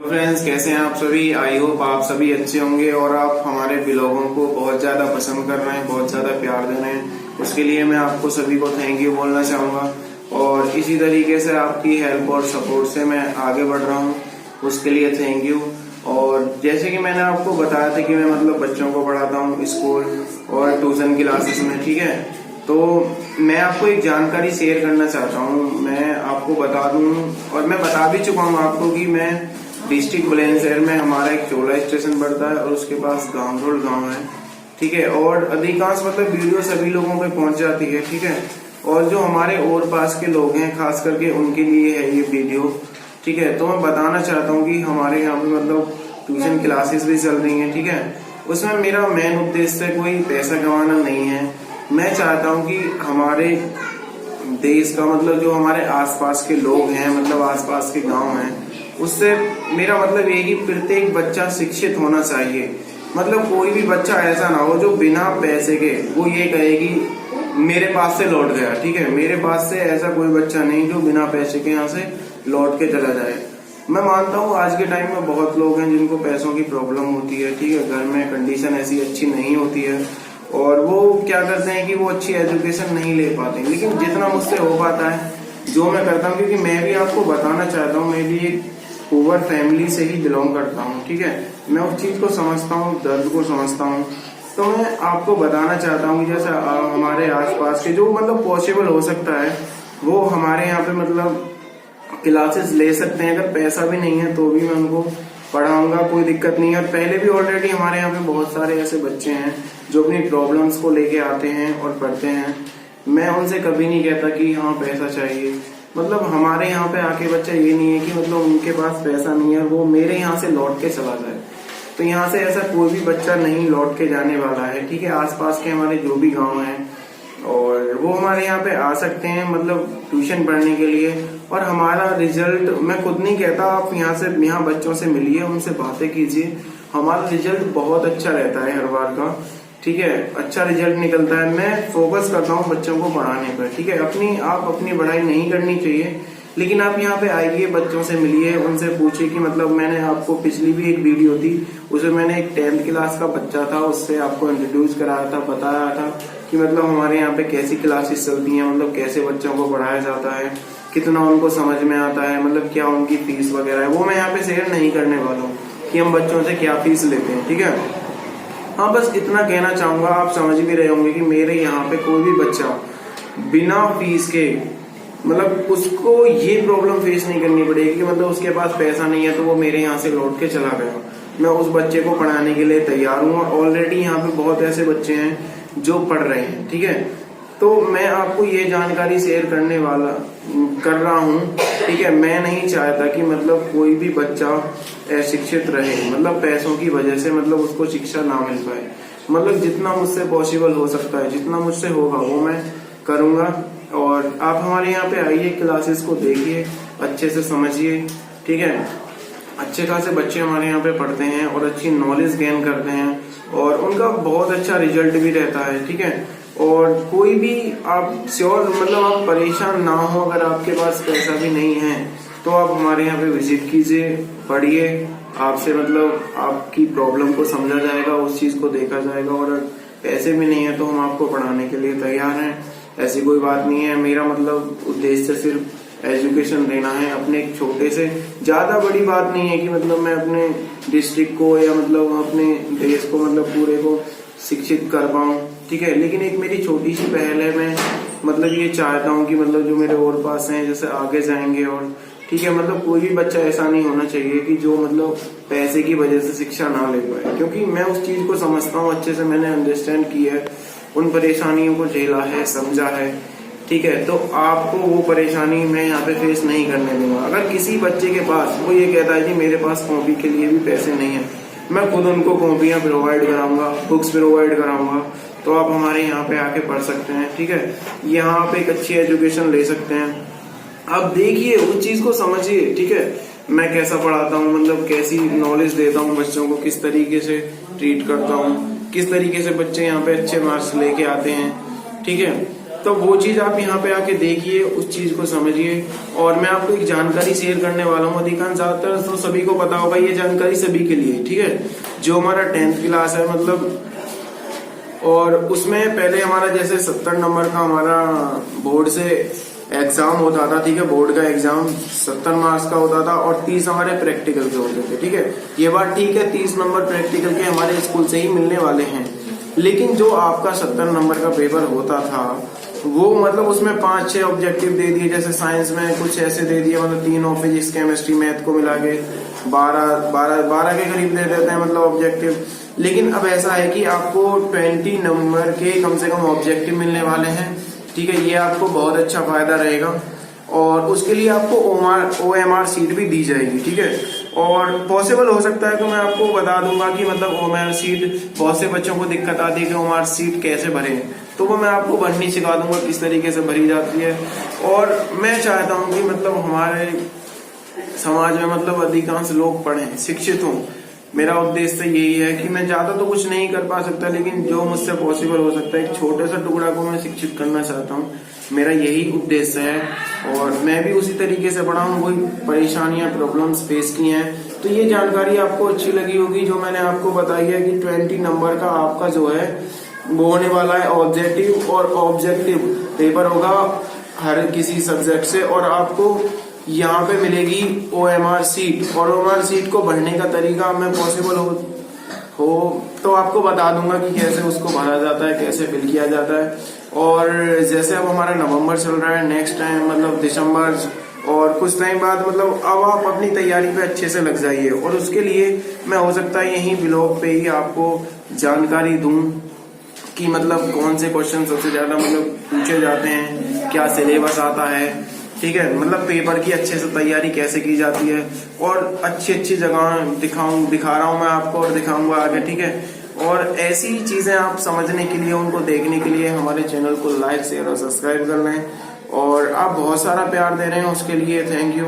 Friends, कैसे हैं आप सभी। आई होप आप सभी अच्छे होंगे और आप हमारे ब्लॉगों को बहुत ज्यादा पसंद कर रहे हैं, बहुत ज्यादा प्यार दे रहे हैं। उसके लिए मैं आपको सभी को थैंक यू बोलना चाहूंगा और इसी तरीके से आपकी हेल्प और सपोर्ट से मैं आगे बढ़ रहा हूं, उसके लिए थैंक यू। और जैसे कि मैंने आपको बताया था कि मैं मतलब बच्चों को पढ़ाता हूँ स्कूल और ट्यूशन क्लासेस में, ठीक है। तो मैं आपको एक जानकारी शेयर करना चाहता हूँ। मैं आपको बता दूं और मैं बता भी चुका हूँ आपको कि मैं डिस्ट्रिक्ट बुलंदशहर में हमारा एक चोला स्टेशन पड़ता है और उसके पास गांवरोड गांव है, ठीक है। और अधिकांश मतलब वीडियो सभी लोगों पे पहुंच जाती है, ठीक है। और जो हमारे और पास के लोग हैं खास करके उनके लिए है ये वीडियो, ठीक है। तो मैं बताना चाहता हूँ कि हमारे यहाँ पे मतलब ट्यूशन क्लासेस भी चल रही है, ठीक है। उसमें मेरा मेन उद्देश्य कोई पैसा कमाना नहीं है। मैं चाहता हूँ कि हमारे देश का मतलब जो हमारे आसपास के लोग हैं, मतलब आसपास के गांव हैं, उससे मेरा मतलब ये कि प्रत्येक बच्चा शिक्षित होना चाहिए। मतलब कोई भी बच्चा ऐसा ना हो जो बिना पैसे के वो ये कहे कि मेरे पास से लौट गया, ठीक है। मेरे पास से ऐसा कोई बच्चा नहीं जो बिना पैसे के यहाँ से लौट के चला जाए। मैं मानता हूँ आज के टाइम में बहुत लोग हैं जिनको पैसों की प्रॉब्लम होती है, ठीक है। घर में कंडीशन ऐसी अच्छी नहीं होती है और वो क्या करते हैं कि वो अच्छी एजुकेशन नहीं ले पाते। लेकिन जितना मुझसे हो पाता है जो मैं करता हूँ, क्योंकि मैं भी आपको बताना चाहता हूँ, मैं भी एक पुअर फैमिली से ही बिलोंग करता हूँ, ठीक है। मैं उस चीज को समझता हूँ, दर्द को समझता हूँ। तो मैं आपको बताना चाहता हूँ कि जैसे हमारे आसपास के जो मतलब पॉसिबल हो सकता है वो हमारे यहाँ पे मतलब क्लासेस ले सकते हैं। अगर पैसा भी नहीं है तो भी मैं उनको पढ़ाऊंगा, कोई दिक्कत नहीं है। और पहले भी ऑलरेडी हमारे यहाँ पे बहुत सारे ऐसे बच्चे हैं जो अपनी प्रॉब्लम्स को लेके आते हैं और पढ़ते हैं। मैं उनसे कभी नहीं कहता कि हाँ पैसा चाहिए। मतलब हमारे यहाँ पे आके बच्चा ये नहीं है कि मतलब उनके पास पैसा नहीं है वो मेरे यहाँ से लौट के चला जाए। तो यहाँ से ऐसा कोई भी बच्चा नहीं लौट के जाने वाला है, ठीक है। आसपास के हमारे जो भी गाँव हैं और वो हमारे यहाँ पे आ सकते हैं मतलब ट्यूशन पढ़ने के लिए। और हमारा रिजल्ट मैं खुद नहीं कहता, आप यहाँ बच्चों से मिलिए, उनसे बातें कीजिए। हमारा रिजल्ट बहुत अच्छा रहता है हर बार का, ठीक है। अच्छा रिजल्ट निकलता है। मैं फोकस करता हूँ बच्चों को पढ़ाने पर, ठीक है। आप अपनी पढ़ाई नहीं करनी चाहिए, लेकिन आप यहाँ पे आइए, बच्चों से मिलिए, उनसे पूछिए कि मतलब मैंने आपको पिछली भी एक वीडियो थी उसमें मैंने एक 10th क्लास का बच्चा था उससे आपको इंट्रोड्यूस कराया था, बताया था कि मतलब हमारे यहाँ पे कैसी क्लासेस चलती हैं, मतलब कैसे बच्चों को पढ़ाया जाता है, कितना उनको समझ में आता है, मतलब क्या उनकी फीस वगैरह है। वो मैं यहाँ पे शेयर नहीं करने वाला हूँ कि हम बच्चों से क्या फीस लेते हैं, ठीक है। हाँ, बस इतना कहना चाहूंगा। आप समझ भी रहे होंगे कि मेरे यहाँ पे कोई भी बच्चा बिना फीस के मतलब उसको ये प्रॉब्लम फेस नहीं करनी पड़ेगी कि मतलब उसके पास पैसा नहीं है तो वो मेरे यहाँ से लौट के चला गया। मैं उस बच्चे को पढ़ाने के लिए तैयार हूँ और ऑलरेडी यहाँ पे बहुत ऐसे बच्चे हैं जो पढ़ रहे हैं, ठीक है। तो मैं आपको ये जानकारी शेयर कर रहा हूँ, ठीक है। मैं नहीं चाहता कि मतलब कोई भी बच्चा अशिक्षित रहे, मतलब पैसों की वजह से मतलब उसको शिक्षा ना मिल पाए। मतलब जितना मुझसे पॉसिबल हो सकता है, जितना मुझसे होगा वो मैं करूंगा। और आप हमारे यहाँ पे आइए, क्लासेस को देखिए, अच्छे से समझिए, ठीक है। अच्छे खासे बच्चे हमारे यहाँ पे पढ़ते हैं और अच्छी नॉलेज गेन करते हैं और उनका बहुत अच्छा रिजल्ट भी रहता है, ठीक है। और कोई भी आप श्योर मतलब आप परेशान ना हो, अगर आपके पास पैसा भी नहीं है तो आप हमारे यहाँ पे विजिट कीजिए, पढ़िए। आपसे मतलब आपकी प्रॉब्लम को समझा जाएगा, उस चीज को देखा जाएगा। और पैसे भी नहीं है तो हम आपको पढ़ाने के लिए तैयार हैं, ऐसी कोई बात नहीं है। मेरा मतलब उद्देश्य सिर्फ एजुकेशन देना है अपने एक छोटे से, ज्यादा बड़ी बात नहीं है कि मतलब मैं अपने डिस्ट्रिक्ट को या मतलब अपने देश को मतलब पूरे को शिक्षित कर पाऊँ, ठीक है। लेकिन एक मेरी छोटी सी पहल है, मैं मतलब ये चाहता हूँ कि मतलब जो मेरे और पास हैं जैसे आगे जाएंगे और, ठीक है। मतलब कोई भी बच्चा ऐसा नहीं होना चाहिए कि जो मतलब पैसे की वजह से शिक्षा ना ले पाए, क्योंकि मैं उस चीज को समझता हूँ अच्छे से, मैंने अंडरस्टैंड किया है, उन परेशानियों को झेला है, समझा है, ठीक है। तो आपको वो परेशानी मैं यहाँ पे फेस नहीं करने दूंगा। अगर किसी बच्चे के पास वो ये कहता है कि मेरे पास कॉपी के लिए भी पैसे नहीं है, मैं खुद उनको कॉपियां प्रोवाइड कराऊंगा, बुक्स प्रोवाइड कराऊंगा। तो आप हमारे यहाँ पे आके पढ़ सकते हैं, ठीक है। यहाँ आप एक अच्छी एजुकेशन ले सकते हैं। आप देखिए, उस चीज को समझिए, ठीक है। मैं कैसा पढ़ाता हूँ, मतलब कैसी नॉलेज देता हूँ बच्चों को, किस तरीके से ट्रीट करता हूँ, किस तरीके से बच्चे यहाँ पे अच्छे मार्क्स लेके आते हैं, ठीक है। तो वो चीज आप यहाँ पे आके देखिए, उस चीज को समझिए। और मैं आपको एक जानकारी शेयर करने वाला हूँ, अधिकांश ज्यादातर तो सभी को पता होगा, ये जानकारी सभी के लिए, ठीक है। जो हमारा 10th क्लास है मतलब, और उसमें पहले हमारा जैसे 70 नंबर का हमारा बोर्ड से एग्जाम होता था, ठीक है। बोर्ड का एग्जाम 70 मार्क्स का होता था और 30 हमारे प्रैक्टिकल के होते थे, ठीक है। ये बात ठीक है, 30 नंबर प्रैक्टिकल के हमारे स्कूल से ही मिलने वाले हैं। लेकिन जो आपका 70 नंबर का पेपर होता था वो मतलब उसमें 5-6 ऑब्जेक्टिव दे दिए, जैसे साइंस में कुछ ऐसे दे दिए, मतलब 3 और फिजिक्स केमिस्ट्री मैथ को मिला के 12 के करीब दे देते हैं मतलब ऑब्जेक्टिव। लेकिन अब ऐसा है कि आपको 20 नंबर के कम से कम ऑब्जेक्टिव मिलने वाले हैं, ठीक है। ये आपको बहुत अच्छा फायदा रहेगा और उसके लिए आपको OMR सीट भी दी जाएगी, ठीक है। और पॉसिबल हो सकता है तो मैं आपको बता दूंगा कि मतलब OMR सीट, बहुत से बच्चों को दिक्कत आती है कि OMR सीट कैसे भरें, तो वो मैं आपको भरनी सिखा दूंगा किस तरीके से भरी जाती है। और मैं चाहता हूँ कि मतलब हमारे समाज में मतलब अधिकांश लोग पढ़ें, शिक्षित हों। मेरा उद्देश्य यही है कि मैं ज्यादा तो कुछ नहीं कर पा सकता, लेकिन जो मुझसे पॉसिबल हो सकता है एक छोटे सा टुकड़ा को मैं शिक्षित करना चाहता हूँ। मेरा यही उद्देश्य है और मैं भी उसी तरीके से पढ़ा हूँ, वही परेशानियां प्रॉब्लम्स फेस की हैं। तो ये जानकारी आपको अच्छी लगी होगी जो मैंने आपको बताई है कि 20 नंबर का आपका जो है वो होने वाला है ऑब्जेक्टिव, और ऑब्जेक्टिव पेपर होगा हर किसी सब्जेक्ट से, और आपको यहाँ पे मिलेगी OMR सीट। और OMR सीट को भरने का तरीका मैं पॉसिबल हो तो आपको बता दूंगा कि कैसे उसको भरा जाता है, कैसे फिल किया जाता है। और जैसे अब हमारा नवंबर चल रहा है, नेक्स्ट टाइम मतलब दिसंबर और कुछ टाइम बाद, मतलब अब आप अपनी तैयारी पे अच्छे से लग जाइए। और उसके लिए मैं हो सकता है यही ब्लॉग पे ही आपको जानकारी दूं कि मतलब कौन से क्वेश्चन सबसे ज्यादा मतलब पूछे जाते हैं, क्या सिलेबस आता है, ठीक है। मतलब पेपर की अच्छे से तैयारी कैसे की जाती है, और अच्छी अच्छी जगह दिखा रहा हूं मैं आपको और दिखाऊंगा आगे, ठीक है। और ऐसी चीजें आप समझने के लिए, उनको देखने के लिए हमारे चैनल को लाइक शेयर और सब्सक्राइब करना है। और आप बहुत सारा प्यार दे रहे हैं, उसके लिए थैंक यू।